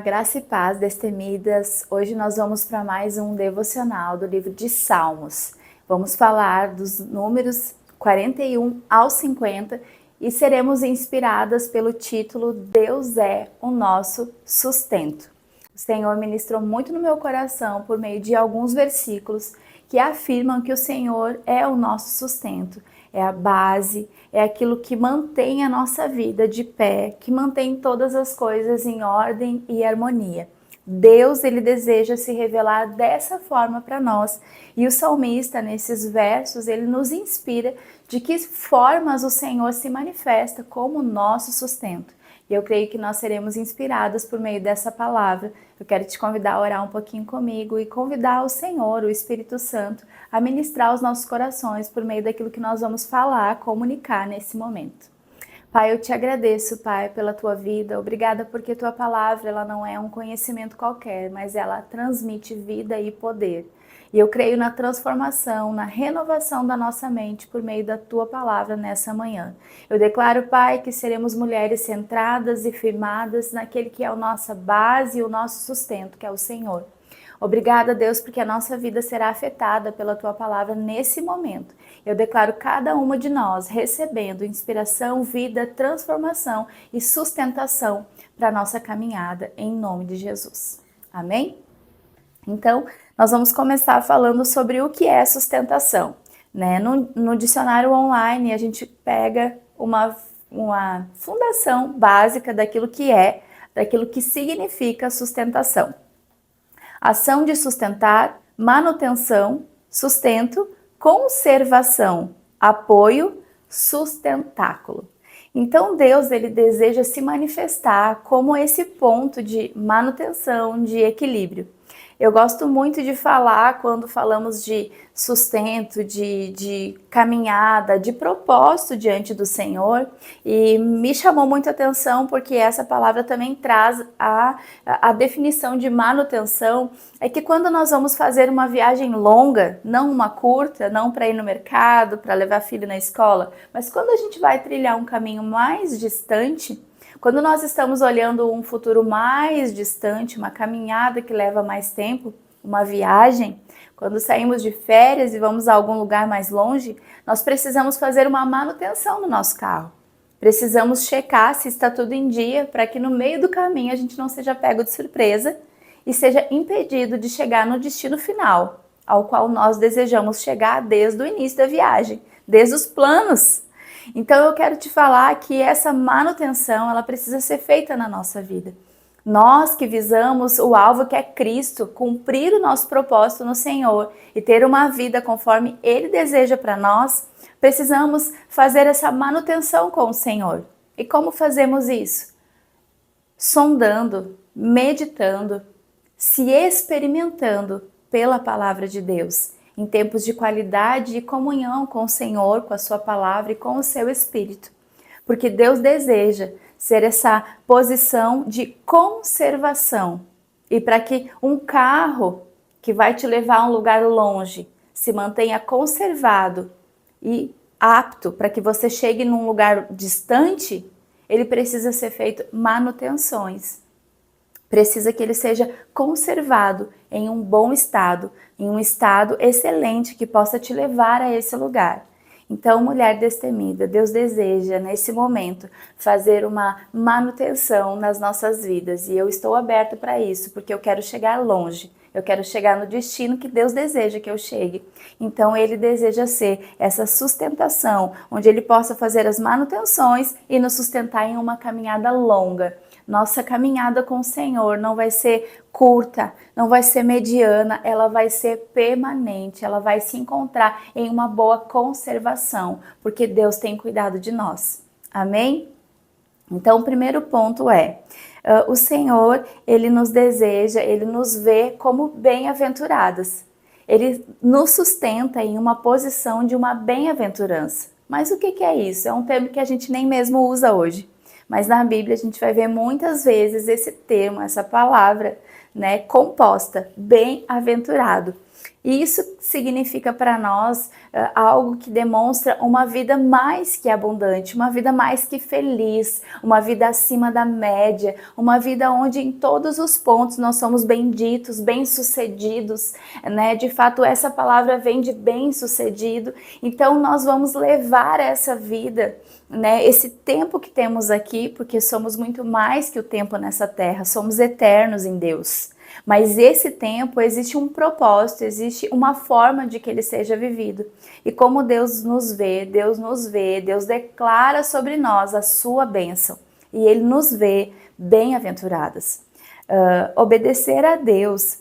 graça e paz, destemidas. Hoje nós vamos para mais um devocional do livro de Salmos. Vamos falar dos números 41 ao 50 e seremos inspiradas pelo título Deus é o nosso sustento. O Senhor ministrou muito no meu coração por meio de alguns versículos que afirmam que o Senhor é o nosso sustento, é a base, é aquilo que mantém a nossa vida de pé, que mantém todas as coisas em ordem e harmonia. Deus, ele deseja se revelar dessa forma para nós. E o salmista, nesses versos, ele nos inspira de que formas o Senhor se manifesta como nosso sustento. E eu creio que nós seremos inspirados por meio dessa palavra. Eu quero te convidar a orar um pouquinho comigo e convidar o Senhor, o Espírito Santo, a ministrar os nossos corações por meio daquilo que nós vamos falar, comunicar nesse momento. Pai, eu te agradeço, Pai, pela tua vida. Obrigada porque tua palavra ela não é um conhecimento qualquer, mas ela transmite vida e poder. E eu creio na transformação, na renovação da nossa mente por meio da tua palavra nessa manhã. Eu declaro, Pai, que seremos mulheres centradas e firmadas naquele que é a nossa base e o nosso sustento, que é o Senhor. Obrigada, Deus, porque a nossa vida será afetada pela tua palavra nesse momento. Eu declaro cada uma de nós recebendo inspiração, vida, transformação e sustentação para a nossa caminhada, em nome de Jesus. Amém? Então, nós vamos começar falando sobre o que é sustentação. No dicionário online, a gente pega uma fundação básica daquilo que significa sustentação. Ação de sustentar, manutenção, sustento, conservação, apoio, sustentáculo. Então Deus ele deseja se manifestar como esse ponto de manutenção, de equilíbrio. Eu gosto muito de falar quando falamos de sustento, de caminhada, de propósito diante do Senhor, e me chamou muito a atenção porque essa palavra também traz a definição de manutenção, é que quando nós vamos fazer uma viagem longa, não uma curta, não para ir no mercado, para levar filho na escola, mas quando a gente vai trilhar um caminho mais distante, quando nós estamos olhando um futuro mais distante, uma caminhada que leva mais tempo, uma viagem, quando saímos de férias e vamos a algum lugar mais longe, nós precisamos fazer uma manutenção no nosso carro. Precisamos checar se está tudo em dia para que no meio do caminho a gente não seja pego de surpresa e seja impedido de chegar no destino final, ao qual nós desejamos chegar desde o início da viagem, desde os planos. Então eu quero te falar que essa manutenção ela precisa ser feita na nossa vida. Nós que visamos o alvo que é Cristo, cumprir o nosso propósito no Senhor e ter uma vida conforme Ele deseja para nós, precisamos fazer essa manutenção com o Senhor. E como fazemos isso? Sondando, meditando, se experimentando pela palavra de Deus. Em tempos de qualidade e comunhão com o Senhor, com a sua palavra e com o seu Espírito. Porque Deus deseja ser essa posição de conservação. E para que um carro que vai te levar a um lugar longe se mantenha conservado e apto para que você chegue num lugar distante, ele precisa ser feito manutenções. Precisa que ele seja conservado em um bom estado, em um estado excelente que possa te levar a esse lugar. Então, mulher destemida, Deus deseja nesse momento fazer uma manutenção nas nossas vidas e eu estou aberta para isso, porque eu quero chegar longe. Eu quero chegar no destino que Deus deseja que eu chegue. Então, Ele deseja ser essa sustentação, onde Ele possa fazer as manutenções e nos sustentar em uma caminhada longa. Nossa caminhada com o Senhor não vai ser curta, não vai ser mediana, ela vai ser permanente, ela vai se encontrar em uma boa conservação, porque Deus tem cuidado de nós. Amém? Então, o primeiro ponto é, o Senhor, Ele nos deseja, Ele nos vê como bem-aventuradas. Ele nos sustenta em uma posição de uma bem-aventurança. Mas o que é isso? É um termo que a gente nem mesmo usa hoje. Mas na Bíblia a gente vai ver muitas vezes esse termo, essa palavra né, composta, bem-aventurado. E isso significa para nós algo que demonstra uma vida mais que abundante, uma vida mais que feliz, uma vida acima da média, uma vida onde em todos os pontos nós somos benditos, bem-sucedidos, né? De fato, essa palavra vem de bem-sucedido. Então nós vamos levar essa vida, né, esse tempo que temos aqui, porque somos muito mais que o tempo nessa terra, somos eternos em Deus. Mas esse tempo existe um propósito, existe uma forma de que ele seja vivido. E como Deus nos vê, Deus declara sobre nós a sua bênção. E ele nos vê bem-aventuradas. Obedecer a Deus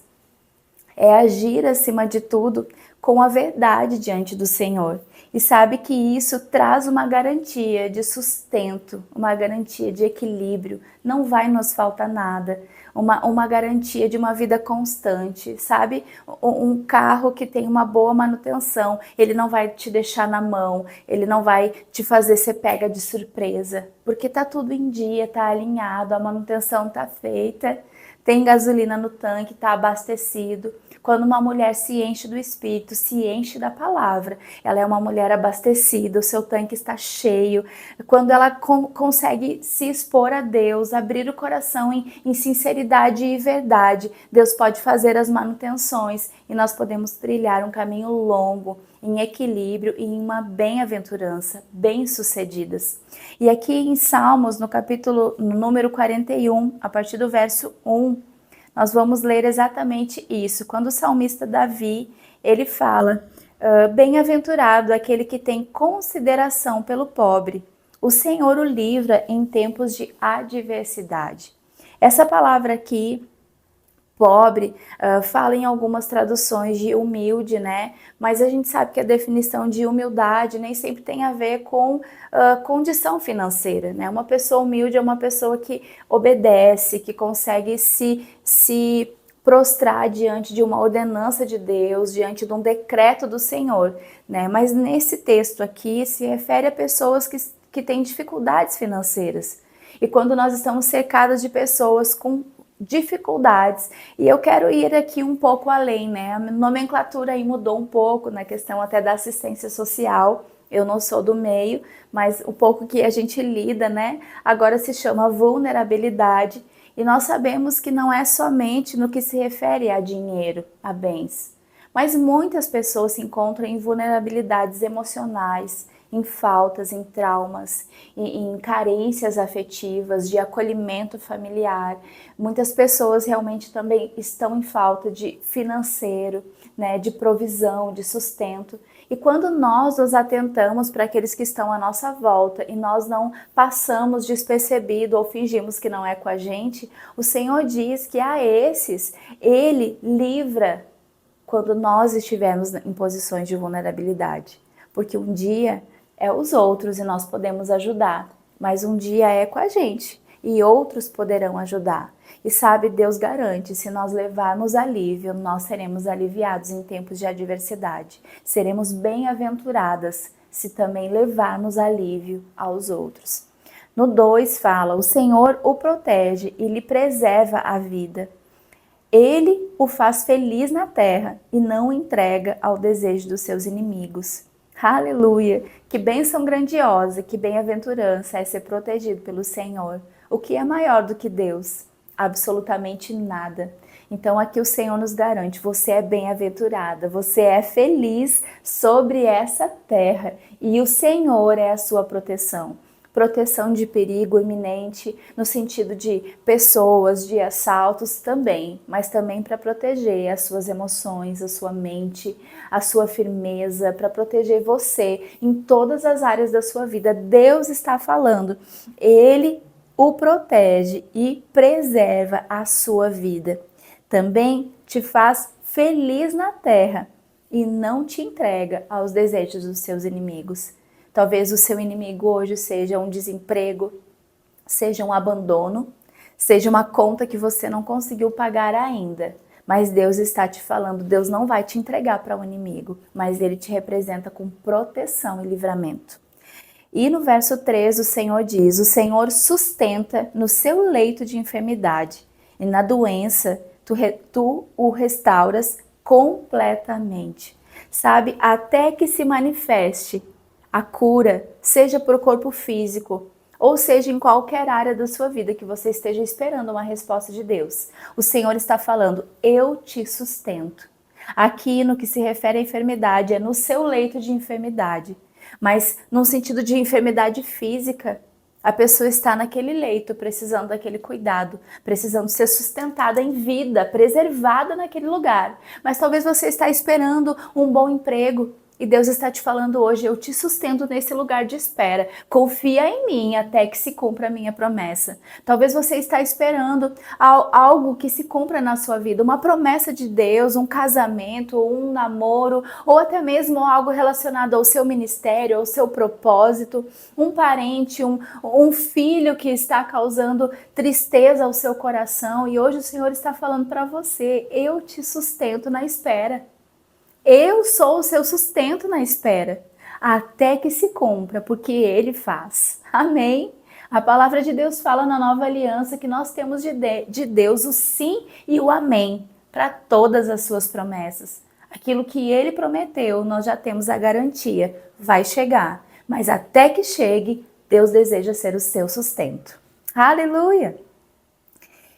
é agir acima de tudo com a verdade diante do Senhor. E sabe que isso traz uma garantia de sustento, uma garantia de equilíbrio, não vai nos faltar nada, uma garantia de uma vida constante, sabe? Um carro que tem uma boa manutenção, ele não vai te deixar na mão, ele não vai te fazer ser pega de surpresa, porque tá tudo em dia, tá alinhado, a manutenção tá feita, tem gasolina no tanque, tá abastecido. Quando uma mulher se enche do Espírito, se enche da palavra, ela é uma mulher abastecida, o seu tanque está cheio. Quando ela consegue se expor a Deus, abrir o coração em sinceridade e verdade, Deus pode fazer as manutenções e nós podemos trilhar um caminho longo, em equilíbrio e em uma bem-aventurança, bem-sucedidas. E aqui em Salmos, no número 41, a partir do verso 1, nós vamos ler exatamente isso. Quando o salmista Davi, ele fala, bem-aventurado aquele que tem consideração pelo pobre, o Senhor o livra em tempos de adversidade. Essa palavra aqui, pobre, fala em algumas traduções de humilde, né? Mas a gente sabe que a definição de humildade nem sempre tem a ver com condição financeira, né? Uma pessoa humilde é uma pessoa que obedece, que consegue se prostrar diante de uma ordenança de Deus, diante de um decreto do Senhor, né? Mas nesse texto aqui se refere a pessoas que têm dificuldades financeiras. E quando nós estamos cercados de pessoas com dificuldades, e eu quero ir aqui um pouco além, né? A nomenclatura aí mudou um pouco na questão até da assistência social. Eu não sou do meio, mas o pouco que a gente lida, né? Agora se chama vulnerabilidade, e nós sabemos que não é somente no que se refere a dinheiro, a bens, mas muitas pessoas se encontram em vulnerabilidades emocionais, em faltas, em traumas, em carências afetivas, de acolhimento familiar. Muitas pessoas realmente também estão em falta de financeiro, né, de provisão, de sustento. E quando nós nos atentamos para aqueles que estão à nossa volta e nós não passamos despercebido ou fingimos que não é com a gente, o Senhor diz que a esses Ele livra quando nós estivermos em posições de vulnerabilidade. Porque um dia é os outros e nós podemos ajudar, mas um dia é com a gente e outros poderão ajudar. E sabe, Deus garante, se nós levarmos alívio, nós seremos aliviados em tempos de adversidade. Seremos bem-aventuradas se também levarmos alívio aos outros. No 2 fala, o Senhor o protege e lhe preserva a vida. Ele o faz feliz na terra e não o entrega ao desejo dos seus inimigos. Aleluia! Que bênção grandiosa, que bem-aventurança é ser protegido pelo Senhor. O que é maior do que Deus? Absolutamente nada. Então aqui o Senhor nos garante, você é bem-aventurada, você é feliz sobre essa terra e o Senhor é a sua proteção. Proteção de perigo iminente, no sentido de pessoas, de assaltos também, mas também para proteger as suas emoções, a sua mente, a sua firmeza, para proteger você em todas as áreas da sua vida. Deus está falando, Ele o protege e preserva a sua vida. Também te faz feliz na terra e não te entrega aos desejos dos seus inimigos. Talvez o seu inimigo hoje seja um desemprego, seja um abandono, seja uma conta que você não conseguiu pagar ainda. Mas Deus está te falando, Deus não vai te entregar para o inimigo, mas Ele te representa com proteção e livramento. E no verso 3 o Senhor diz, o Senhor sustenta no seu leito de enfermidade e na doença tu o restauras completamente. Sabe, até que se manifeste a cura, seja para o corpo físico, ou seja em qualquer área da sua vida que você esteja esperando uma resposta de Deus. O Senhor está falando, eu te sustento. Aqui no que se refere à enfermidade, é no seu leito de enfermidade, mas no sentido de enfermidade física, a pessoa está naquele leito, precisando daquele cuidado, precisando ser sustentada em vida, preservada naquele lugar. Mas talvez você está esperando um bom emprego e Deus está te falando hoje, eu te sustento nesse lugar de espera. Confia em mim até que se cumpra a minha promessa. Talvez você está esperando algo que se cumpra na sua vida, uma promessa de Deus, um casamento, um namoro, ou até mesmo algo relacionado ao seu ministério, ao seu propósito, um parente, um filho que está causando tristeza ao seu coração. E hoje o Senhor está falando para você, eu te sustento na espera. Eu sou o seu sustento na espera, até que se cumpra, porque Ele faz. Amém? A palavra de Deus fala na nova aliança que nós temos de Deus o sim e o amém para todas as suas promessas. Aquilo que Ele prometeu, nós já temos a garantia, vai chegar. Mas até que chegue, Deus deseja ser o seu sustento. Aleluia!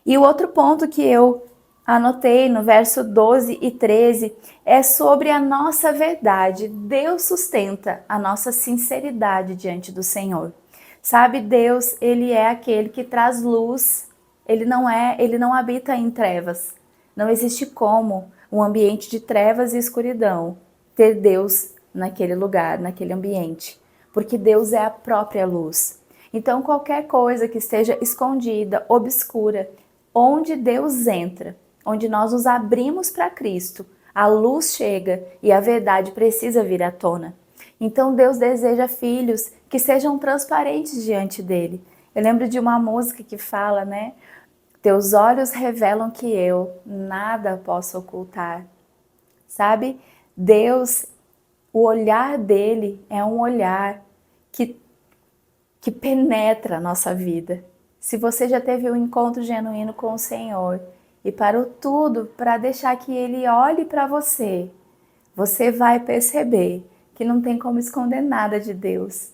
E o outro ponto que eu anotei no verso 12 e 13, é sobre a nossa verdade. Deus sustenta a nossa sinceridade diante do Senhor. Sabe, Deus, Ele é aquele que traz luz. Ele não habita em trevas. Não existe como um ambiente de trevas e escuridão ter Deus naquele lugar, naquele ambiente. Porque Deus é a própria luz. Então, qualquer coisa que esteja escondida, obscura, onde Deus entra, onde nós nos abrimos para Cristo, a luz chega e a verdade precisa vir à tona. Então Deus deseja filhos que sejam transparentes diante dele. Eu lembro de uma música que fala, né? Teus olhos revelam que eu nada posso ocultar. Sabe? Deus, o olhar dele é um olhar que penetra a nossa vida. Se você já teve um encontro genuíno com o Senhor, e parou tudo para deixar que Ele olhe para você, você vai perceber que não tem como esconder nada de Deus.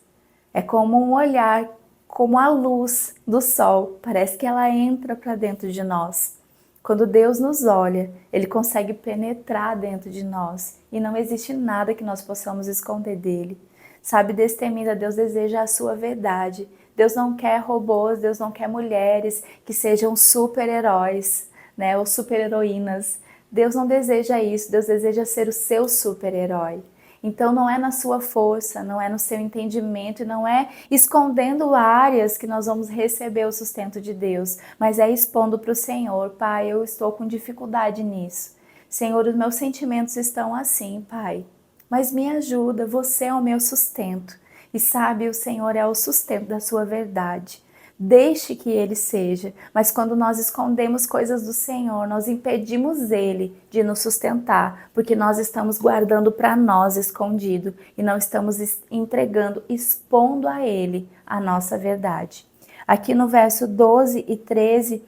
É como um olhar, como a luz do sol, parece que ela entra para dentro de nós. Quando Deus nos olha, Ele consegue penetrar dentro de nós e não existe nada que nós possamos esconder dele. Sabe, destemida, Deus deseja a sua verdade. Deus não quer robôs, Deus não quer mulheres que sejam super-heróis, né, ou super-heroínas. Deus não deseja isso, Deus deseja ser o seu super-herói. Então não é na sua força, não é no seu entendimento, e não é escondendo áreas que nós vamos receber o sustento de Deus, mas é expondo para o Senhor, Pai, eu estou com dificuldade nisso. Senhor, os meus sentimentos estão assim, Pai, mas me ajuda, você é o meu sustento. E sabe, o Senhor é o sustento da sua verdade. Deixe que Ele seja, mas quando nós escondemos coisas do Senhor, nós impedimos Ele de nos sustentar, porque nós estamos guardando para nós escondido e não estamos entregando, expondo a Ele a nossa verdade. Aqui no verso 12 e 13,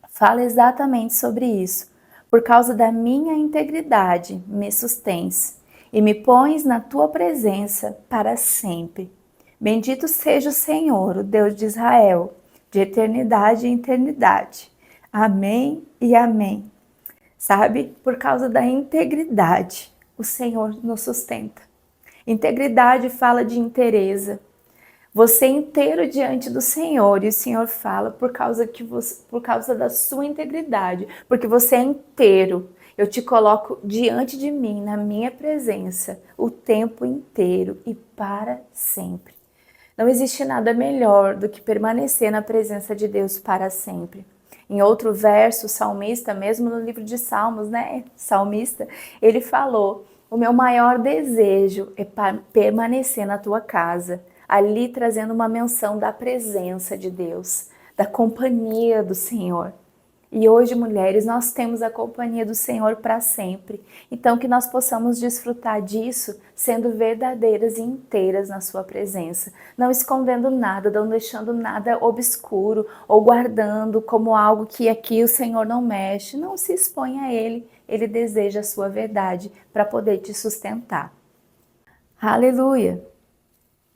fala exatamente sobre isso. Por causa da minha integridade, me sustens e me pões na tua presença para sempre. Bendito seja o Senhor, o Deus de Israel, de eternidade em eternidade. Amém e amém. Sabe, por causa da integridade, o Senhor nos sustenta. Integridade fala de inteireza. Você é inteiro diante do Senhor, e o Senhor fala por causa da sua integridade, porque você é inteiro. Eu te coloco diante de mim, na minha presença, o tempo inteiro e para sempre. Não existe nada melhor do que permanecer na presença de Deus para sempre. Em outro verso, o salmista, mesmo no livro de Salmos, né? Salmista, ele falou: o meu maior desejo é permanecer na tua casa, ali trazendo uma menção da presença de Deus, da companhia do Senhor. E hoje, mulheres, nós temos a companhia do Senhor para sempre. Então, que nós possamos desfrutar disso sendo verdadeiras e inteiras na sua presença. Não escondendo nada, não deixando nada obscuro ou guardando como algo que aqui o Senhor não mexe. Não se exponha a Ele. Ele deseja a sua verdade para poder te sustentar. Aleluia!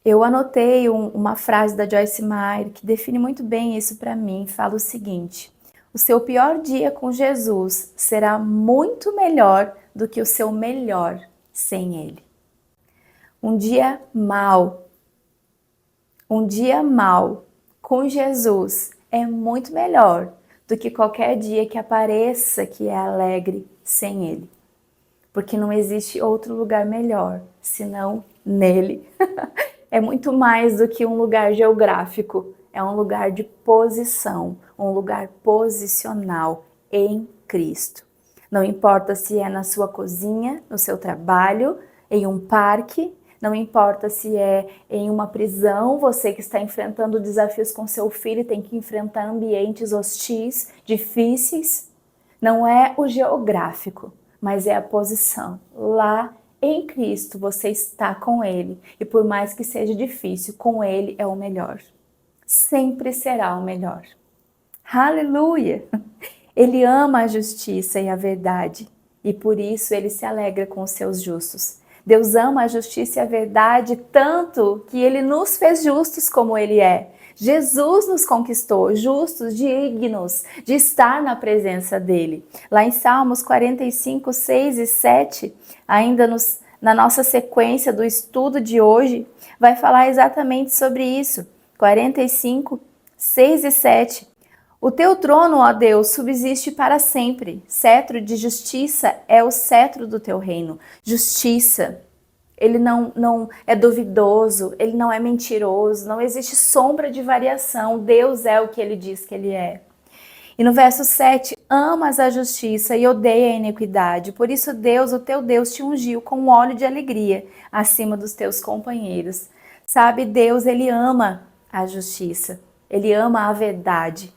Eu anotei uma frase da Joyce Meyer que define muito bem isso para mim. Fala o seguinte: o seu pior dia com Jesus será muito melhor do que o seu melhor sem Ele. Um dia mal com Jesus é muito melhor do que qualquer dia que apareça que é alegre sem Ele. Porque não existe outro lugar melhor senão nele. É muito mais do que um lugar geográfico, é um lugar de posição, um lugar posicional em Cristo. Não importa se é na sua cozinha, no seu trabalho, em um parque, não importa se é em uma prisão, você que está enfrentando desafios com seu filho e tem que enfrentar ambientes hostis, difíceis. Não é o geográfico, mas é a posição. Lá em Cristo você está com Ele e por mais que seja difícil, com Ele é o melhor. Sempre será o melhor. Aleluia! Ele ama a justiça e a verdade e por isso Ele se alegra com os seus justos. Deus ama a justiça e a verdade tanto que Ele nos fez justos como Ele é. Jesus nos conquistou, justos, dignos de estar na presença dEle. Lá em Salmos 45, 6 e 7, ainda na nossa sequência do estudo de hoje, vai falar exatamente sobre isso. 45, 6 e 7. O teu trono, ó Deus, subsiste para sempre. Cetro de justiça é o cetro do teu reino. Justiça. Ele não é duvidoso, ele não é mentiroso, não existe sombra de variação. Deus é o que ele diz que ele é. E no verso 7, amas a justiça e odeia a iniquidade. Por isso Deus, o teu Deus, te ungiu com óleo de alegria acima dos teus companheiros. Sabe, Deus, ele ama a justiça, ele ama a verdade.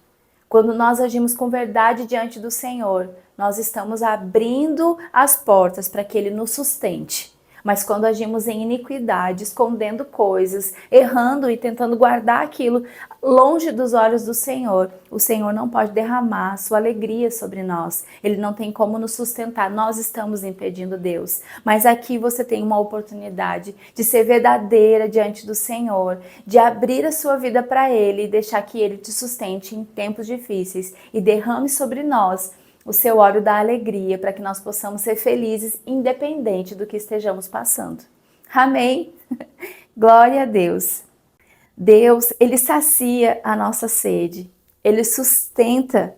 Quando nós agimos com verdade diante do Senhor, nós estamos abrindo as portas para que ele nos sustente. Mas quando agimos em iniquidade, escondendo coisas, errando e tentando guardar aquilo longe dos olhos do Senhor, o Senhor não pode derramar sua alegria sobre nós. Ele não tem como nos sustentar. Nós estamos impedindo Deus. Mas aqui você tem uma oportunidade de ser verdadeira diante do Senhor, de abrir a sua vida para Ele e deixar que Ele te sustente em tempos difíceis e derrame sobre nós o seu óleo da alegria, para que nós possamos ser felizes, independente do que estejamos passando. Amém? Glória a Deus. Deus, Ele sacia a nossa sede. Ele sustenta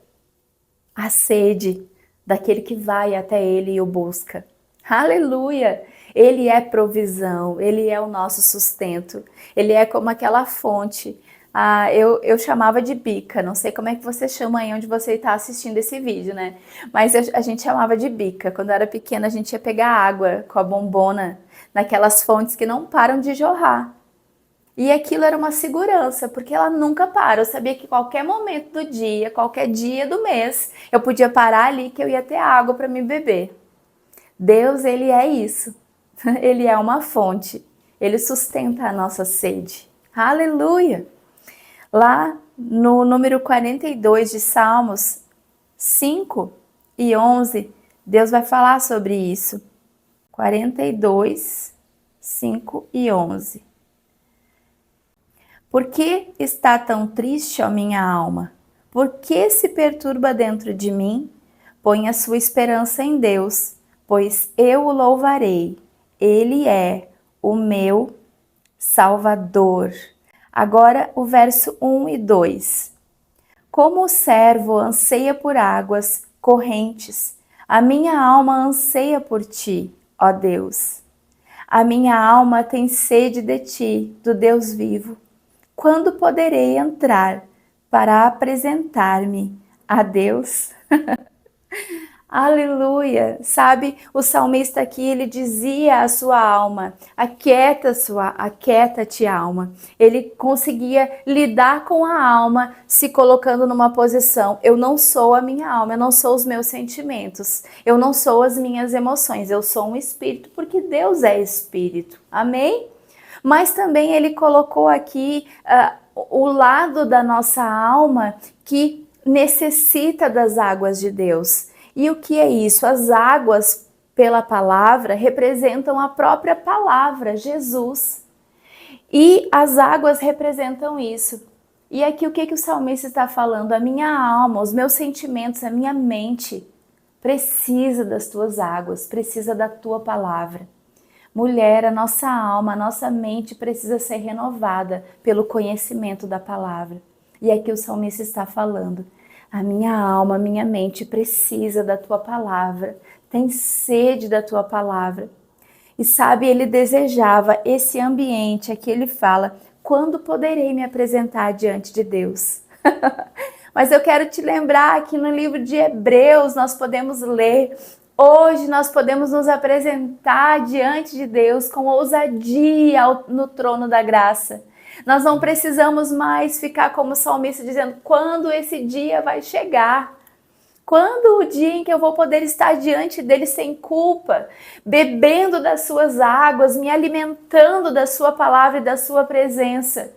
a sede daquele que vai até Ele e o busca. Aleluia! Ele é provisão, Ele é o nosso sustento. Ele é como aquela fonte. Eu chamava de bica, não sei como é que você chama aí onde você está assistindo esse vídeo, né? Mas a gente chamava de bica. Quando eu era pequena, a gente ia pegar água com a bombona naquelas fontes que não param de jorrar. E aquilo era uma segurança, porque ela nunca para. Eu sabia que qualquer momento do dia, qualquer dia do mês, eu podia parar ali que eu ia ter água para me beber. Deus, Ele é isso. Ele é uma fonte. Ele sustenta a nossa sede. Aleluia! Lá no número 42 de Salmos 5 e 11, Deus vai falar sobre isso. 42, 5 e 11. Por que está tão triste, ó minha alma? Por que se perturba dentro de mim? Põe a sua esperança em Deus, pois eu o louvarei. Ele é o meu Salvador. Agora o verso 1 e 2. Como o servo anseia por águas correntes, a minha alma anseia por ti, ó Deus. A minha alma tem sede de ti, do Deus vivo. Quando poderei entrar para apresentar-me a Deus? Aleluia! Sabe, o salmista aqui, ele dizia à sua alma, aquieta-te alma. Ele conseguia lidar com a alma, se colocando numa posição, eu não sou a minha alma, eu não sou os meus sentimentos, eu não sou as minhas emoções, eu sou um espírito, porque Deus é espírito. Amém? Mas também ele colocou aqui o lado da nossa alma que necessita das águas de Deus. E o que é isso? As águas, pela palavra, representam a própria palavra, Jesus. E as águas representam isso. E aqui o que o salmista está falando? A minha alma, os meus sentimentos, a minha mente precisa das tuas águas, precisa da tua palavra. Mulher, a nossa alma, a nossa mente precisa ser renovada pelo conhecimento da palavra. E aqui o salmista está falando, a minha alma, a minha mente precisa da tua palavra, tem sede da tua palavra. E sabe, ele desejava esse ambiente, aqui ele fala, quando poderei me apresentar diante de Deus? Mas eu quero te lembrar que no livro de Hebreus nós podemos ler, hoje nós podemos nos apresentar diante de Deus com ousadia no trono da graça. Nós não precisamos mais ficar como o salmista dizendo, quando esse dia vai chegar? Quando o dia em que eu vou poder estar diante dele sem culpa, bebendo das suas águas, me alimentando da sua palavra e da sua presença?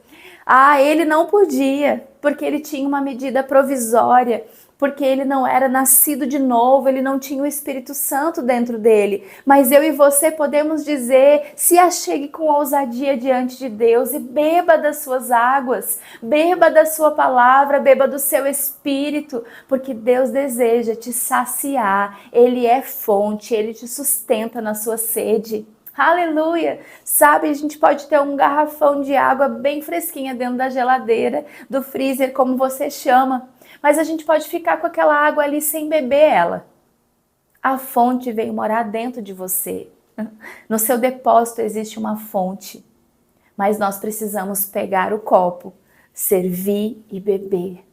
Ah, ele não podia, porque ele tinha uma medida provisória, porque ele não era nascido de novo, ele não tinha o Espírito Santo dentro dele. Mas eu e você podemos dizer, se achegue com ousadia diante de Deus e beba das suas águas, beba da sua palavra, beba do seu Espírito, porque Deus deseja te saciar, Ele é fonte, Ele te sustenta na sua sede. Aleluia! Sabe, a gente pode ter um garrafão de água bem fresquinha dentro da geladeira, do freezer, como você chama, mas a gente pode ficar com aquela água ali sem beber ela. A fonte veio morar dentro de você. No seu depósito existe uma fonte, mas nós precisamos pegar o copo, servir e beber,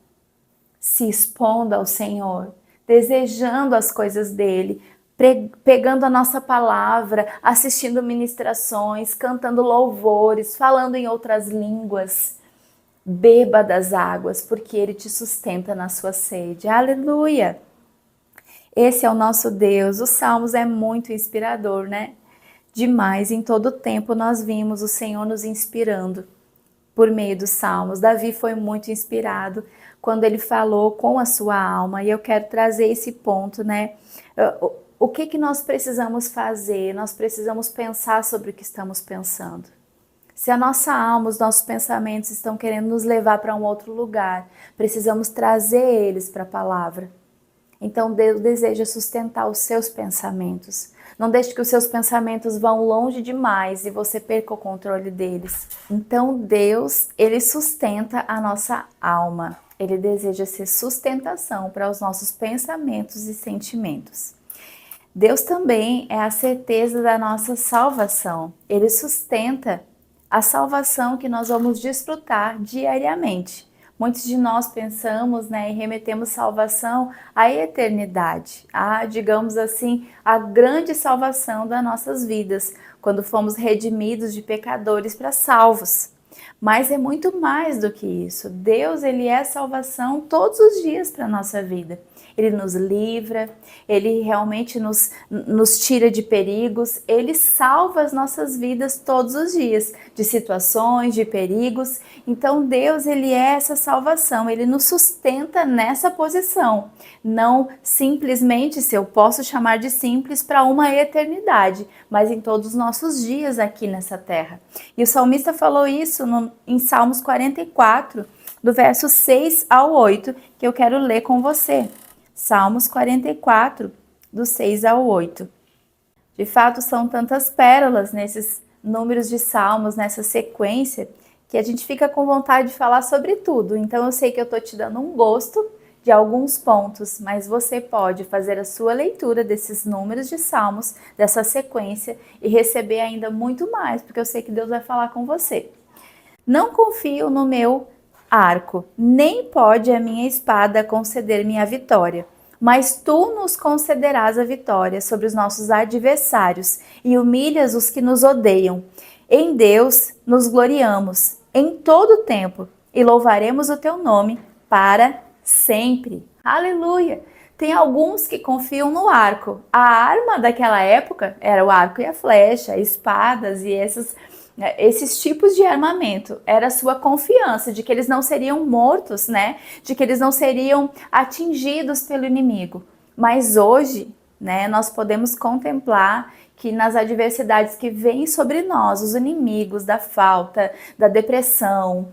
se expondo ao Senhor, desejando as coisas dele, pegando a nossa palavra, assistindo ministrações, cantando louvores, falando em outras línguas. Beba das águas, porque Ele te sustenta na sua sede. Aleluia! Esse é o nosso Deus. Os Salmos é muito inspirador, né? Demais, em todo tempo nós vimos o Senhor nos inspirando por meio dos Salmos. Davi foi muito inspirado quando ele falou com a sua alma, e eu quero trazer esse ponto, né? O que nós precisamos fazer? Nós precisamos pensar sobre o que estamos pensando. Se a nossa alma, os nossos pensamentos estão querendo nos levar para um outro lugar, precisamos trazer eles para a palavra. Então Deus deseja sustentar os seus pensamentos. Não deixe que os seus pensamentos vão longe demais e você perca o controle deles. Então Deus, Ele sustenta a nossa alma. Ele deseja ser sustentação para os nossos pensamentos e sentimentos. Deus também é a certeza da nossa salvação. Ele sustenta a salvação que nós vamos desfrutar diariamente. Muitos de nós pensamos, né, e remetemos salvação à eternidade, digamos assim, a grande salvação das nossas vidas, quando fomos redimidos de pecadores para salvos. Mas é muito mais do que isso. Deus, Ele é salvação todos os dias para a nossa vida. Ele nos livra, Ele realmente nos tira de perigos, Ele salva as nossas vidas todos os dias, de situações, de perigos. Então Deus, Ele é essa salvação, Ele nos sustenta nessa posição. Não simplesmente, se eu posso chamar de simples, para uma eternidade, mas em todos os nossos dias aqui nessa terra. E o salmista falou isso em Salmos 44, do verso 6 ao 8, que eu quero ler com você. Salmos 44, do 6 ao 8. De fato, são tantas pérolas nesses números de salmos, nessa sequência, que a gente fica com vontade de falar sobre tudo. Então eu sei que eu estou te dando um gosto de alguns pontos, mas você pode fazer a sua leitura desses números de salmos, dessa sequência, e receber ainda muito mais, porque eu sei que Deus vai falar com você. Não confio no meu arco, nem pode a minha espada conceder-me a vitória. mas tu nos concederás a vitória sobre os nossos adversários e humilhas os que nos odeiam. Em Deus nos gloriamos em todo o tempo e louvaremos o teu nome para sempre. Aleluia! Tem alguns que confiam no arco. A arma daquela época era o arco e a flecha, espadas e esses tipos de armamento. Era a sua confiança de que eles não seriam mortos, né? De que eles não seriam atingidos pelo inimigo. Mas hoje, né, nós podemos contemplar que nas adversidades que vêm sobre nós, os inimigos da falta, da depressão,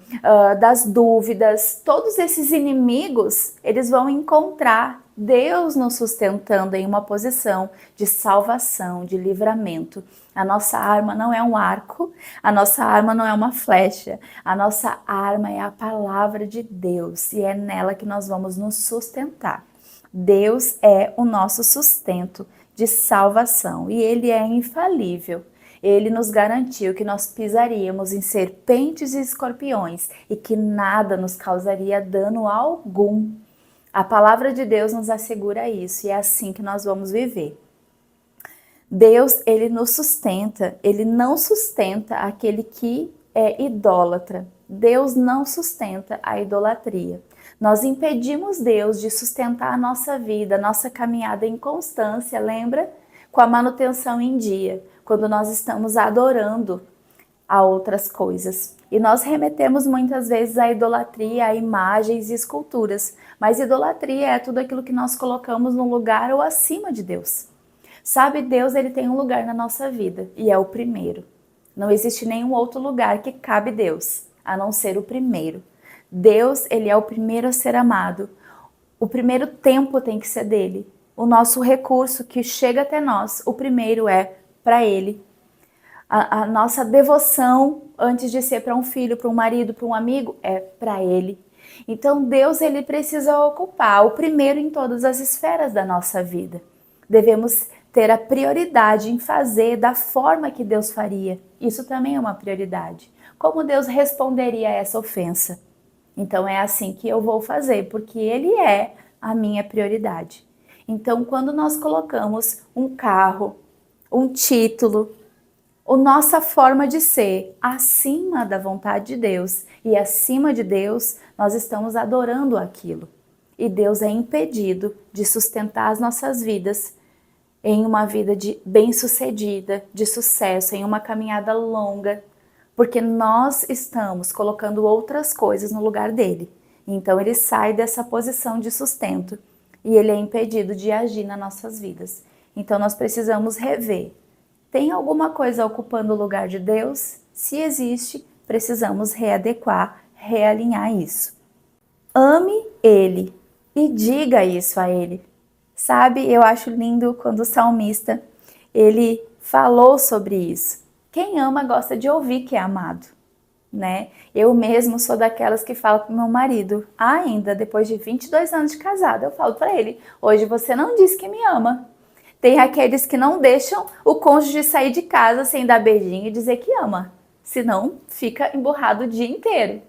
das dúvidas, todos esses inimigos, eles vão encontrar Deus nos sustentando em uma posição de salvação, de livramento. A nossa arma não é um arco, a nossa arma não é uma flecha, a nossa arma é a palavra de Deus e é nela que nós vamos nos sustentar. Deus é o nosso sustento de salvação e Ele é infalível. Ele nos garantiu que nós pisaríamos em serpentes e escorpiões e que nada nos causaria dano algum. A palavra de Deus nos assegura isso e é assim que nós vamos viver. Deus, Ele nos sustenta, Ele não sustenta aquele que é idólatra. Deus não sustenta a idolatria. Nós impedimos Deus de sustentar a nossa vida, a nossa caminhada em constância, lembra? Com a manutenção em dia, quando nós estamos adorando a outras coisas. E nós remetemos muitas vezes à idolatria, a imagens e esculturas. Mas idolatria é tudo aquilo que nós colocamos no lugar ou acima de Deus. Sabe, Deus, Ele tem um lugar na nossa vida e é o primeiro. Não existe nenhum outro lugar que cabe Deus, a não ser o primeiro. Deus, Ele é o primeiro a ser amado. O primeiro tempo tem que ser dele. O nosso recurso que chega até nós, o primeiro é para Ele. A nossa devoção, antes de ser para um filho, para um marido, para um amigo, é para Ele. Então Deus, Ele precisa ocupar o primeiro em todas as esferas da nossa vida. Devemos ter a prioridade em fazer da forma que Deus faria. Isso também é uma prioridade. Como Deus responderia a essa ofensa? Então é assim que eu vou fazer, porque Ele é a minha prioridade. Então quando nós colocamos um carro, um título, a nossa forma de ser acima da vontade de Deus e acima de Deus, nós estamos adorando aquilo. E Deus é impedido de sustentar as nossas vidas em uma vida de bem-sucedida, de sucesso, em uma caminhada longa, porque nós estamos colocando outras coisas no lugar dele. Então ele sai dessa posição de sustento e ele é impedido de agir nas nossas vidas. Então nós precisamos rever. Tem alguma coisa ocupando o lugar de Deus? Se existe, precisamos readequar, realinhar isso. Ame Ele e diga isso a Ele. Sabe, eu acho lindo quando o salmista, ele falou sobre isso. Quem ama gosta de ouvir que é amado, né? Eu mesmo sou daquelas que falo pro meu marido, ainda depois de 22 anos de casada, eu falo para ele, hoje você não disse que me ama. Tem aqueles que não deixam o cônjuge sair de casa sem dar beijinho e dizer que ama, senão fica emburrado o dia inteiro.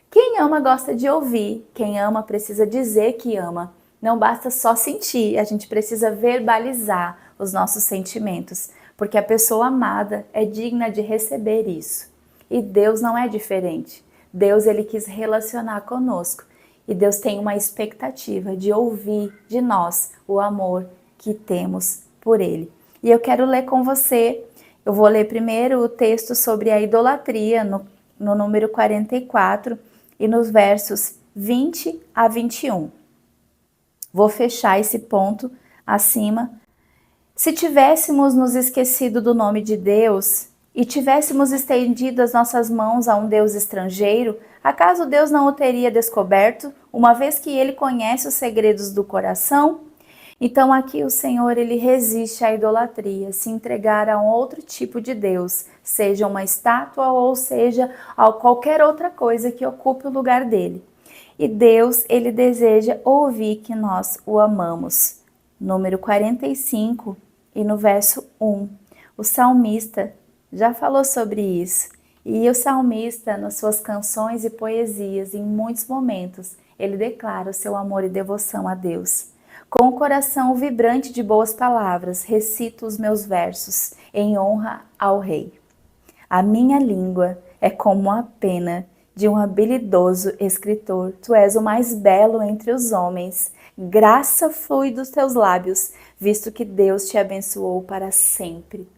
Quem ama gosta de ouvir, quem ama precisa dizer que ama. Não basta só sentir, a gente precisa verbalizar os nossos sentimentos, porque a pessoa amada é digna de receber isso. E Deus não é diferente. Deus, Ele quis relacionar conosco. E Deus tem uma expectativa de ouvir de nós o amor que temos por Ele. E eu quero ler com você, eu vou ler primeiro o texto sobre a idolatria, no número 44 e nos versos 20 a 21. Vou fechar esse ponto acima. Se tivéssemos nos esquecido do nome de Deus e tivéssemos estendido as nossas mãos a um Deus estrangeiro, acaso Deus não o teria descoberto, uma vez que Ele conhece os segredos do coração? Então aqui o Senhor, Ele resiste à idolatria, se entregar a um outro tipo de Deus, seja uma estátua ou seja a qualquer outra coisa que ocupe o lugar dele. E Deus, Ele deseja ouvir que nós o amamos. Número 45 e no verso 1. O salmista já falou sobre isso. E o salmista, nas suas canções e poesias, em muitos momentos, ele declara o seu amor e devoção a Deus. Com o coração vibrante de boas palavras, recito os meus versos em honra ao Rei. A minha língua é como a pena de um habilidoso escritor. Tu és o mais belo entre os homens. Graça flui dos teus lábios, visto que Deus te abençoou para sempre.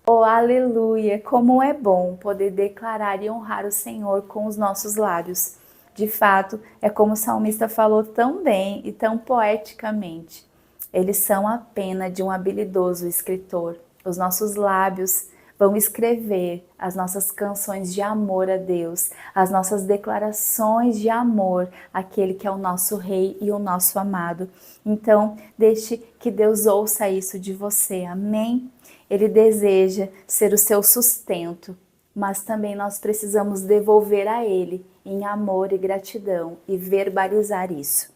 Oh, aleluia! Como é bom poder declarar e honrar o Senhor com os nossos lábios. De fato, é como o salmista falou tão bem e tão poeticamente. Eles são a pena de um habilidoso escritor. Os nossos lábios vão escrever as nossas canções de amor a Deus, as nossas declarações de amor àquele que é o nosso Rei e o nosso amado. Então, deixe que Deus ouça isso de você, amém? Ele deseja ser o seu sustento, mas também nós precisamos devolver a Ele em amor e gratidão e verbalizar isso.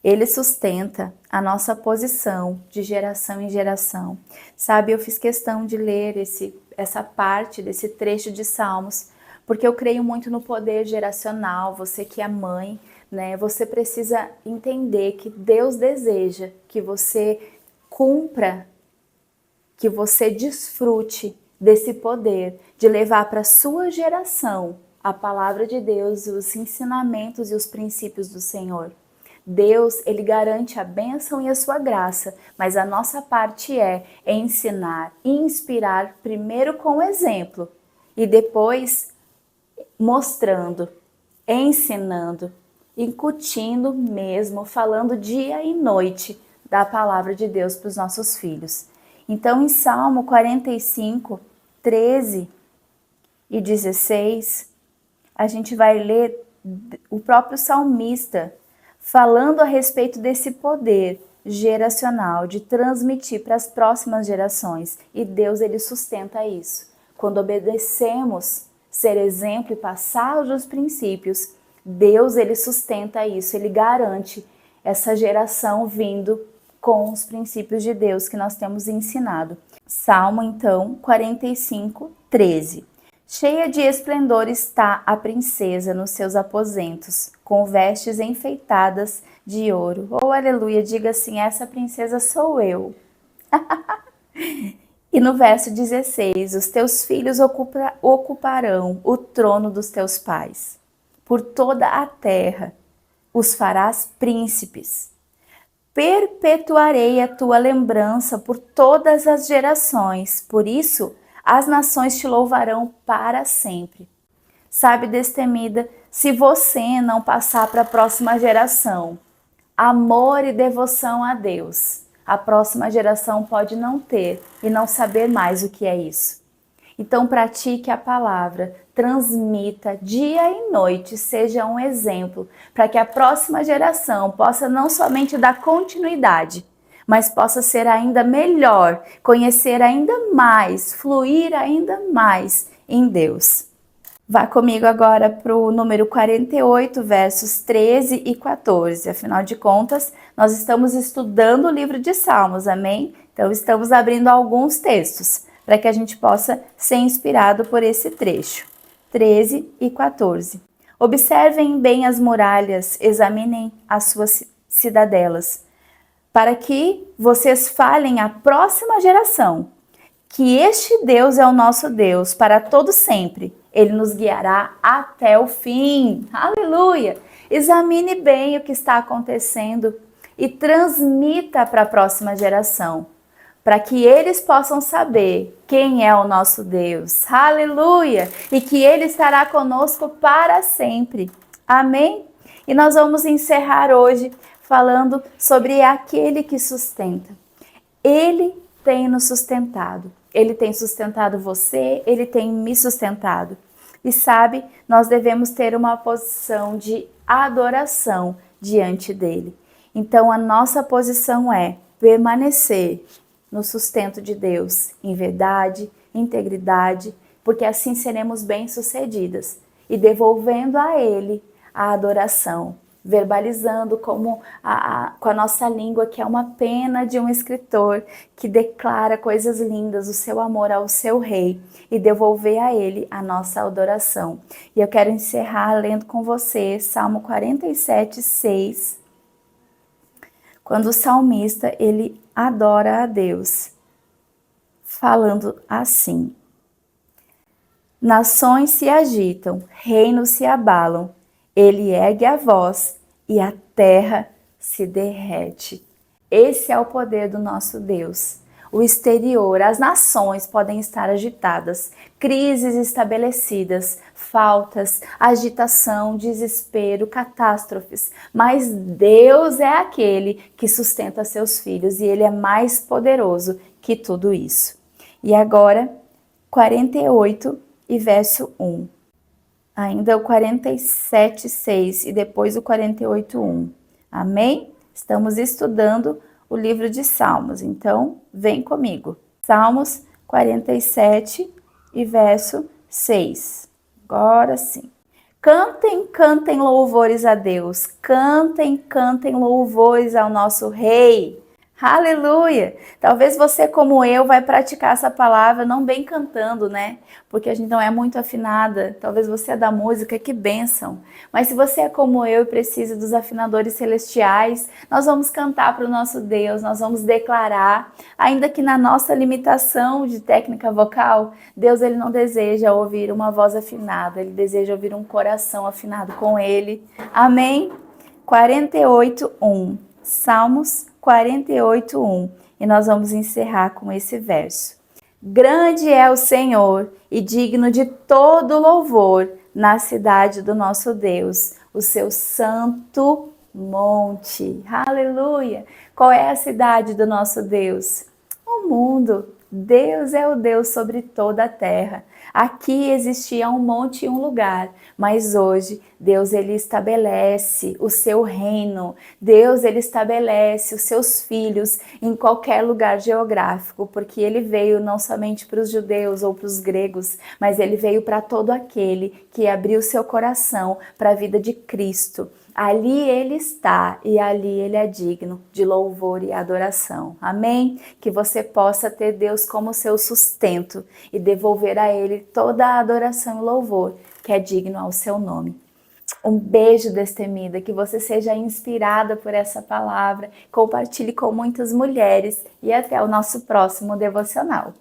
Ele sustenta a nossa posição de geração em geração. Sabe, eu fiz questão de ler essa parte desse trecho de Salmos, porque eu creio muito no poder geracional. Você que é mãe, né? Você precisa entender que Deus deseja que você cumpra, que você desfrute desse poder de levar para a sua geração a palavra de Deus, os ensinamentos e os princípios do Senhor. Deus, Ele garante a bênção e a sua graça, mas a nossa parte é ensinar e inspirar primeiro com exemplo e depois mostrando, ensinando, incutindo mesmo, falando dia e noite da palavra de Deus para os nossos filhos. Então, em Salmo 45, 13 e 16, a gente vai ler o próprio salmista falando a respeito desse poder geracional de transmitir para as próximas gerações. E Deus, Ele sustenta isso. Quando obedecemos ser exemplo e passar os princípios, Deus, Ele sustenta isso, Ele garante essa geração vindo com os princípios de Deus que nós temos ensinado. Salmo, então, 45, 13. Cheia de esplendor está a princesa nos seus aposentos, com vestes enfeitadas de ouro. Oh, aleluia, diga assim, essa princesa sou eu. E no verso 16, os teus filhos ocuparão o trono dos teus pais. Por toda a terra os farás príncipes. Perpetuarei a tua lembrança por todas as gerações, por isso as nações te louvarão para sempre. Sabe, destemida, se você não passar para a próxima geração amor e devoção a Deus, a próxima geração pode não ter e não saber mais o que é isso. Então pratique a palavra, transmita dia e noite, seja um exemplo, para que a próxima geração possa não somente dar continuidade, mas possa ser ainda melhor, conhecer ainda mais, fluir ainda mais em Deus. Vá comigo agora para o número 48, versos 13 e 14. Afinal de contas, nós estamos estudando o livro de Salmos, amém? Então, estamos abrindo alguns textos para que a gente possa ser inspirado por esse trecho. 13 e 14. Observem bem as muralhas, examinem as suas cidadelas, para que vocês falem à próxima geração que este Deus é o nosso Deus para todo sempre. Ele nos guiará até o fim. Aleluia! Examine bem o que está acontecendo e transmita para a próxima geração, para que eles possam saber quem é o nosso Deus. Aleluia! E que Ele estará conosco para sempre. Amém? E nós vamos encerrar hoje falando sobre aquele que sustenta. Ele tem nos sustentado. Ele tem sustentado você, Ele tem me sustentado. E sabe, nós devemos ter uma posição de adoração diante dEle. Então a nossa posição é permanecer no sustento de Deus, em verdade, integridade, porque assim seremos bem-sucedidas e devolvendo a Ele a adoração, verbalizando com a nossa língua, que é uma pena de um escritor que declara coisas lindas, o seu amor ao seu Rei, e devolver a Ele a nossa adoração. E eu quero encerrar lendo com você Salmo 47, 6. quando o salmista ele adora a Deus, falando assim: nações se agitam, reinos se abalam, ele ergue a voz e a terra se derrete. Esse é o poder do nosso Deus. O exterior, as nações podem estar agitadas, crises estabelecidas, faltas, agitação, desespero, catástrofes. Mas Deus é aquele que sustenta seus filhos e Ele é mais poderoso que tudo isso. E agora, 48 e verso 1. Ainda o 47, 6 e depois o 48, 1. Amém? Estamos estudando o livro de Salmos, então vem comigo. Salmos 47 e verso 6. Agora sim. Cantem, cantem louvores a Deus. Cantem, cantem louvores ao nosso Rei. Aleluia! Talvez você, como eu, vai praticar essa palavra não bem cantando, né? Porque a gente não é muito afinada. Talvez você é da música, que bênção. Mas se você é como eu e precisa dos afinadores celestiais, nós vamos cantar para o nosso Deus, nós vamos declarar, ainda que na nossa limitação de técnica vocal, Deus ele não deseja ouvir uma voz afinada, Ele deseja ouvir um coração afinado com Ele. Amém? 48, 1. Salmos 48, 1. E nós vamos encerrar com esse verso. Grande é o Senhor e digno de todo louvor na cidade do nosso Deus, o seu santo monte. Aleluia! Qual é a cidade do nosso Deus? O mundo. Deus é o Deus sobre toda a terra. Aqui existia um monte e um lugar, mas hoje Deus ele estabelece o seu reino. Deus ele estabelece os seus filhos em qualquer lugar geográfico, porque ele veio não somente para os judeus ou para os gregos, mas ele veio para todo aquele que abriu seu coração para a vida de Cristo. Ali ele está e ali ele é digno de louvor e adoração. Amém? Que você possa ter Deus como seu sustento e devolver a ele toda a adoração e louvor que é digno ao seu nome. Um beijo, destemida, que você seja inspirada por essa palavra, compartilhe com muitas mulheres e até o nosso próximo devocional.